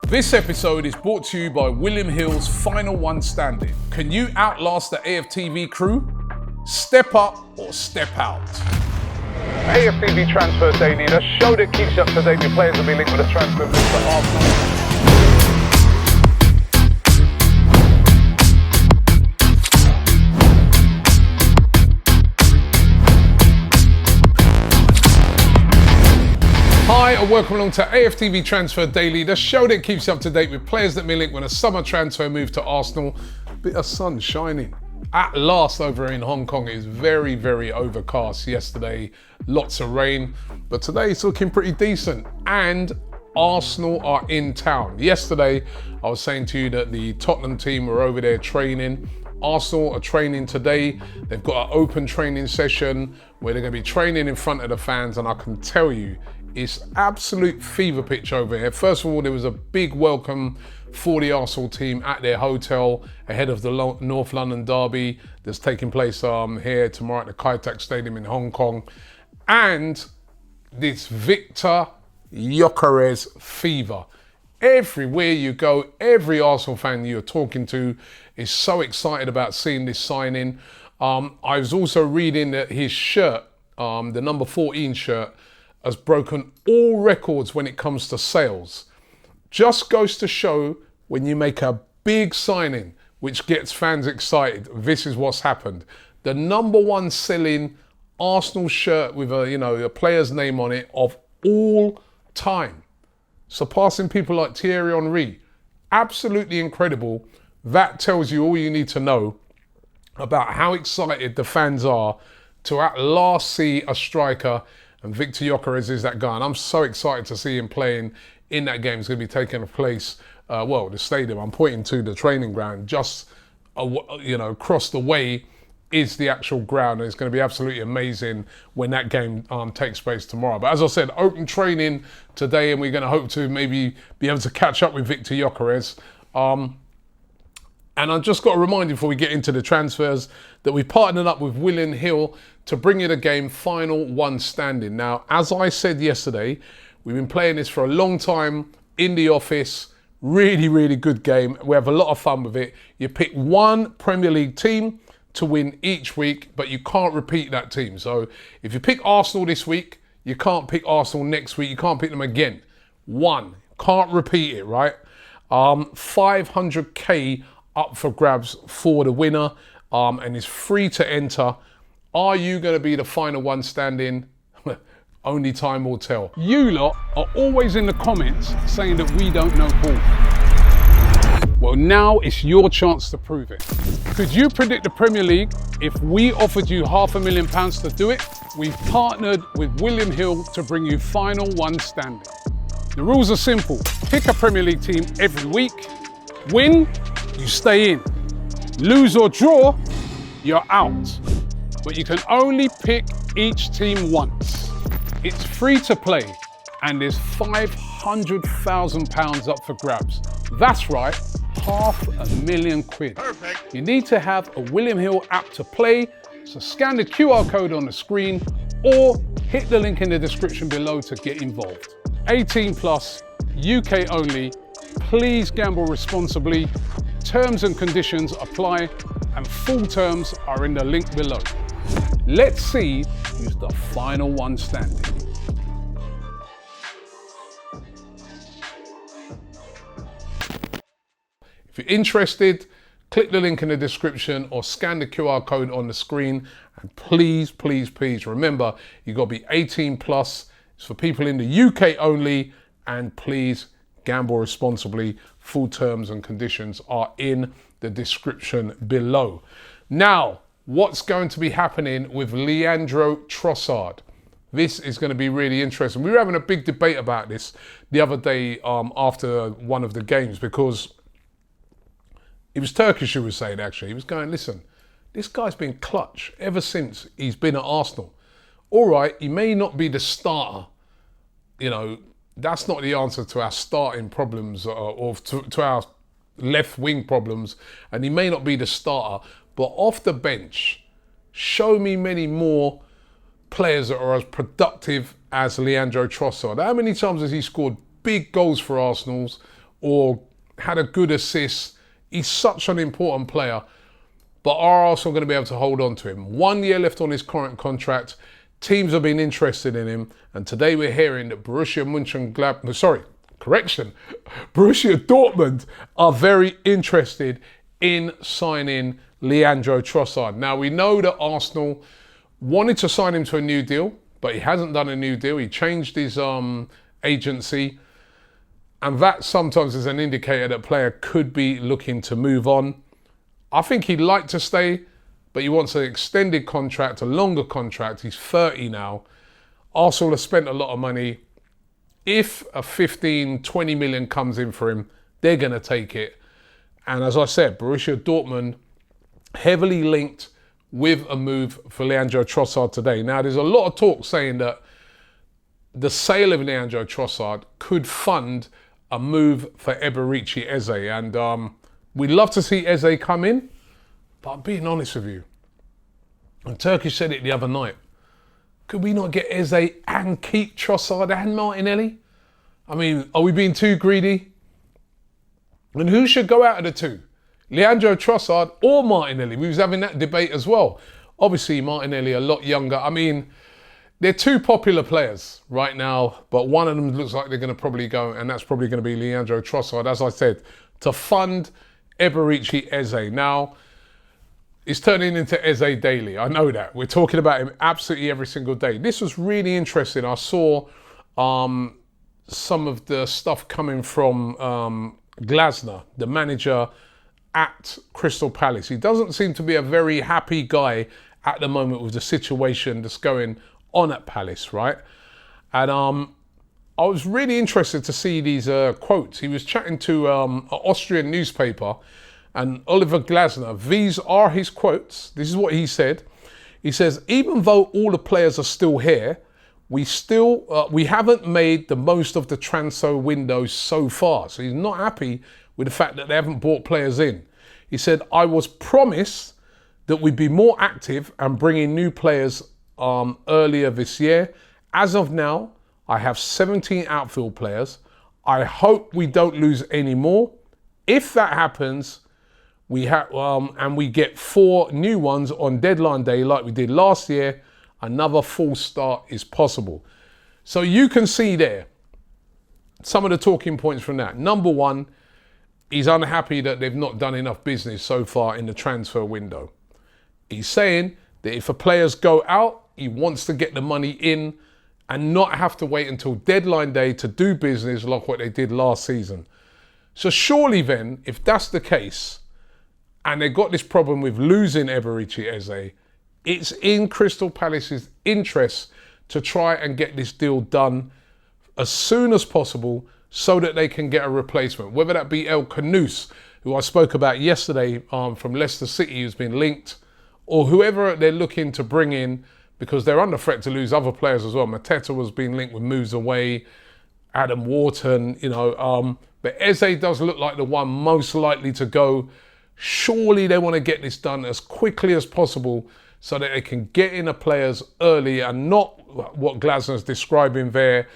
This episode is brought to you by William Hill's Final One Standing. Can you outlast the AFTV crew? Step up or step out. AFTV Transfer Daily, the show that keeps you up to date with players will be linked with a transfer move to Arsenal. Hi and welcome along to AFTV Transfer Daily, the show that keeps you up to date with players that may link when a summer transfer move to Arsenal. Bit of sun shining. At last over in Hong Kong. It was very, very overcast yesterday. Lots of rain. But today it's looking pretty decent. And Arsenal are in town. Yesterday I was saying to you that the Tottenham team were over there training. Arsenal are training today. They've got an open training session where they're going to be training in front of the fans. And I can tell you, it's absolute fever pitch over here. First of all, there was a big welcome for the Arsenal team at their hotel ahead of the North London derby that's taking place here tomorrow at the Hijack Stadium in Hong Kong. And this Victor Gyökeres fever. Everywhere you go, every Arsenal fan you're talking to is so excited about seeing this signing. I was also reading that his shirt, the number 14 shirt, has broken all records when it comes to sales. Just goes to show when you make a big signing, which gets fans excited, this is what's happened. The number one selling Arsenal shirt with a player's name on it of all time, surpassing people like Thierry Henry. Absolutely incredible. That tells you all you need to know about how excited the fans are to at last see a striker. And Victor Gyökeres is that guy. And I'm so excited to see him playing in that game. It's going to be taking place, the stadium. I'm pointing to the training ground. Just, across the way is the actual ground. And it's going to be absolutely amazing when that game takes place tomorrow. But as I said, open training today. And we're going to hope to maybe be able to catch up with Victor Gyökeres. And I've just got to remind you before we get into the transfers that we've partnered up with William Hill to bring you the game Final One Standing. Now, as I said yesterday, we've been playing this for a long time in the office. Really, really good game. We have a lot of fun with it. You pick one Premier League team to win each week, but you can't repeat that team. So if you pick Arsenal this week, you can't pick Arsenal next week. You can't pick them again. One. Can't repeat it, right? 500k up for grabs for the winner, and it's free to enter. Are you going to be the final one standing? Only time will tell. You lot are always in the comments saying that we don't know ball. Well, now it's your chance to prove it. Could you predict the Premier League if we offered you £500,000 to do it? We've partnered with William Hill to bring you Final One Standing. The rules are simple. Pick a Premier League team every week. Win, you stay in. Lose or draw, you're out. But you can only pick each team once. It's free to play, and there's £500,000 up for grabs. That's right, £500,000. Perfect. You need to have a William Hill app to play, so scan the QR code on the screen or hit the link in the description below to get involved. 18 plus, UK only. Please gamble responsibly. Terms and conditions apply, and full terms are in the link below. Let's see who's the final one standing. If you're interested, click the link in the description or scan the QR code on the screen. And please, please, please remember, you've got to be 18 plus. It's for people in the UK only, and please gamble responsibly. Full terms and conditions are in the description below. Now, what's going to be happening with Leandro Trossard? This is going to be really interesting. We were having a big debate about this the other day after one of the games, because it was Turkish who was saying, actually. He was going, listen, this guy's been clutch ever since he's been at Arsenal. All right, he may not be the starter, that's not the answer to our starting problems or to our left wing problems, and he may not be the starter, but off the bench, show me many more players that are as productive as Leandro Trossard. How many times has he scored big goals for Arsenal or had a good assist. He's such an important player. But are Arsenal going to be able to hold on to him? 1 year left on his current contract. Teams have been interested in him. And today we're hearing that Borussia Dortmund are very interested in signing Leandro Trossard. Now, we know that Arsenal wanted to sign him to a new deal, but he hasn't done a new deal. He changed his agency. And that sometimes is an indicator that a player could be looking to move on. I think he'd like to stay, but he wants an extended contract, a longer contract. He's 30 now. Arsenal have spent a lot of money. If a 15, 20 million comes in for him, they're going to take it. And as I said, Borussia Dortmund heavily linked with a move for Leandro Trossard today. Now, there's a lot of talk saying that the sale of Leandro Trossard could fund a move for Eberechi Eze. And we'd love to see Eze come in, but I'm being honest with you. And Turkish said it the other night. Could we not get Eze and keep Trossard and Martinelli? I mean, are we being too greedy? And who should go out of the two? Leandro Trossard or Martinelli? We was having that debate as well. Obviously, Martinelli a lot younger. I mean, they're two popular players right now, but one of them looks like they're going to probably go, and that's probably going to be Leandro Trossard, as I said, to fund Eberechi Eze. Now, it's turning into Eze daily. I know that. We're talking about him absolutely every single day. This was really interesting. I saw some of the stuff coming from Glasner, the manager at Crystal Palace. He doesn't seem to be a very happy guy at the moment with the situation that's going on at Palace, right? And I was really interested to see these quotes. He was chatting to an Austrian newspaper, and Oliver Glasner, these are his quotes. This is what he said. He says, even though all the players are still here, we haven't made the most of the transfer window so far. So he's not happy with the fact that they haven't brought players in. He said, I was promised that we'd be more active and bring in new players earlier this year. As of now, I have 17 outfield players. I hope we don't lose any more. If that happens, we get 4 new ones on deadline day like we did last year, another full start is possible. So you can see there some of the talking points from that. Number one, he's unhappy that they've not done enough business so far in the transfer window. He's saying that if a players go out, he wants to get the money in and not have to wait until deadline day to do business like what they did last season. So surely then, if that's the case, and they got this problem with losing Eberechi Eze, it's in Crystal Palace's interest to try and get this deal done as soon as possible so that they can get a replacement. Whether that be El Khannouss, who I spoke about yesterday from Leicester City, who's been linked, or whoever they're looking to bring in, because they're under threat to lose other players as well. Mateta was being linked with moves away, Adam Wharton, but Eze does look like the one most likely to go. Surely they want to get this done as quickly as possible so that they can get in the players early and not what Glasner's describing there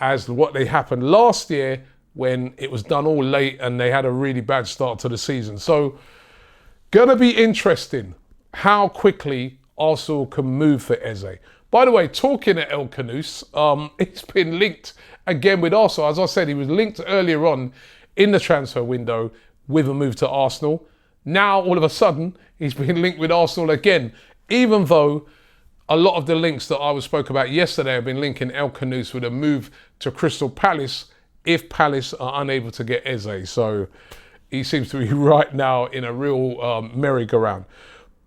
as what they happened last year when it was done all late and they had a really bad start to the season. So, gonna be interesting how quickly Arsenal can move for Eze. By the way, talking at El Khannouss, it's been linked again with Arsenal. As I said, he was linked earlier on in the transfer window with a move to Arsenal. Now, all of a sudden, he's been linked with Arsenal again, even though a lot of the links that I spoke about yesterday have been linking El Khannouss with a move to Crystal Palace if Palace are unable to get Eze. So he seems to be right now in a real merry-go-round.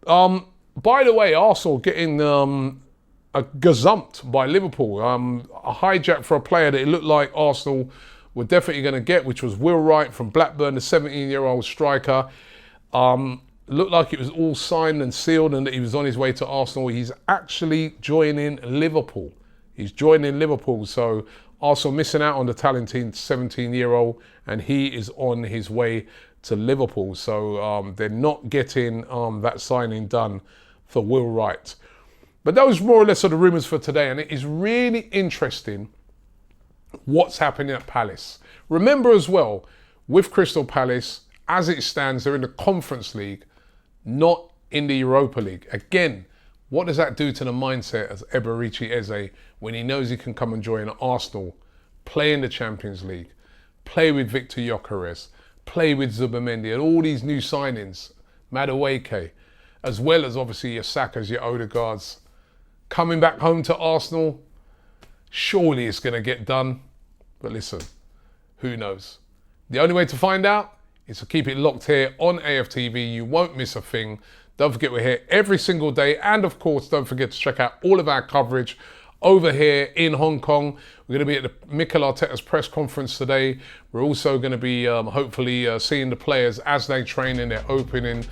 By the way, Arsenal getting gazumped by Liverpool. A hijack for a player that it looked like Arsenal were definitely going to get, which was Wright from Blackburn, the 17-year-old striker. Looked like it was all signed and sealed and that he was on his way to Arsenal. He's actually joining Liverpool. So Arsenal missing out on the talented 17-year-old, and he is on his way to Liverpool. So they're not getting that signing done for Wright. But those more or less are the rumours for today, and it is really interesting what's happening at Palace. Remember as well, with Crystal Palace. As it stands, they're in the Conference League, not in the Europa League. Again, what does that do to the mindset as Eberechi Eze when he knows he can come and join Arsenal, play in the Champions League, play with Victor Gyökeres, play with Zubimendi and all these new signings, Madueke, as well as obviously your Sakas, your Odegaards, coming back home to Arsenal? Surely it's going to get done. But listen, who knows? The only way to find out is to keep it locked here on AFTV. You won't miss a thing. Don't forget we're here every single day. And of course, don't forget to check out all of our coverage over here in Hong Kong. We're going to be at the Mikel Arteta's press conference today. We're also going to be hopefully seeing the players as they train in their open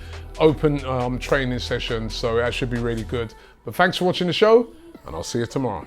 training sessions. So that should be really good. But thanks for watching the show, and I'll see you tomorrow.